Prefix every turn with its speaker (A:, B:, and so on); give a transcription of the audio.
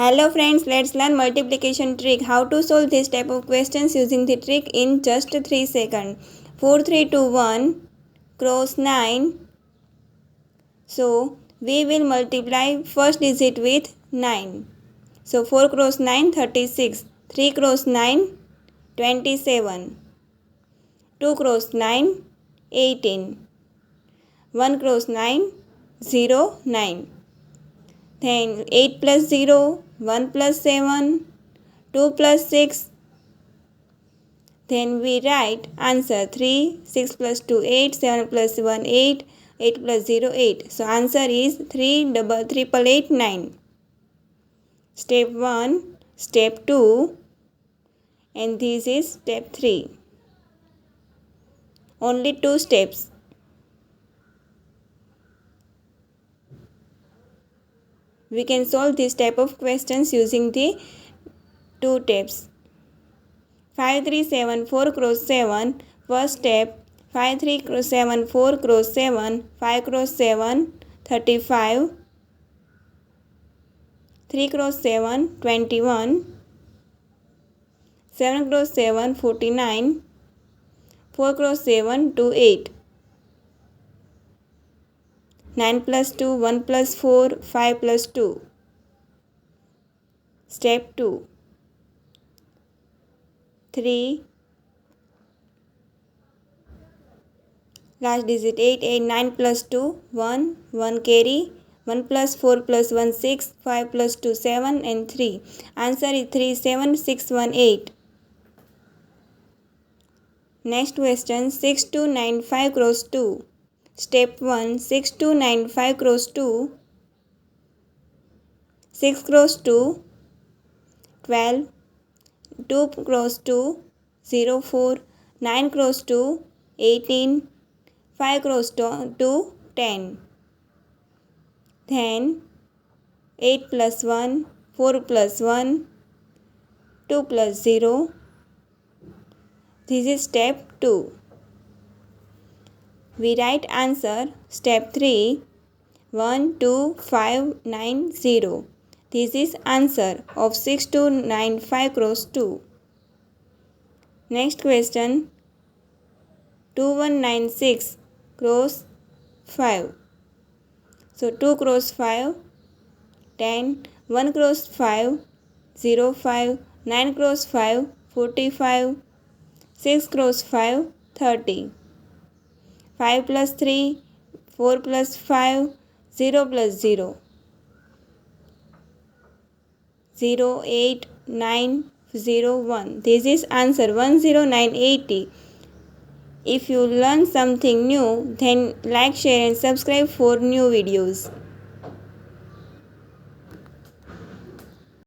A: Hello friends, let's learn multiplication trick. How to solve this type of questions using the trick in just 3 seconds. 4, 3, 2, 1, cross 9. So, we will multiply first digit with 9. So, 4 cross 9, 36. 3 cross 9, 27. 2 cross 9, 18. 1 cross 9, 0, 9. Then 8 plus 0, 1 plus 7, 2 plus 6. Then we write answer 3, 6 plus 2, 8, 7 plus 1, 8, 8 plus 0, 8. So answer is 3 double 888 9. Step 1, step 2, and this is step 3. Only 2 steps. We can solve this type of questions using the 2 steps. 5, 3, 7, 4 cross 7. First step. 5, 3 cross 7, 4 cross 7. 5 cross 7, 35. 3 cross 7, 21. 7 cross 7, 49. 4 cross 7, 28. 9 plus 2, 1 plus 4, 5 plus 2. Step 2. 3. Last digit 8, 8, 9 plus 2, 1, 1 carry. 1 plus 4 plus 1, 6, 5 plus 2, 7 and 3. Answer is 3, 7, 6, 1, 8. Next question 6, 2, 9, 5 cross 2. Step 1, 6, 2, 9, 5 cross 2. 6 cross 2, 12. 2 cross 2, 0, 4. 9 cross 2, 18. 5 cross 2, 10. Then 8 plus 1, 4 plus 1, 2 plus 0. This is step 2. We write answer step 3, 1, 2, 5, 9, 0. This is answer of 6, 2, 9, 5 cross 2. Next question 2, 1, 9, 6 cross 5. So 2 cross 5, 10. 1 cross 5, 0, 5. 9 cross 5, 45. 6 cross 5, 30. 5 plus 3, 4 plus 5, 0 plus 0. 0, 8, 9, 0, 1. This is answer 10980. If you learn something new, then like, share and subscribe for new videos.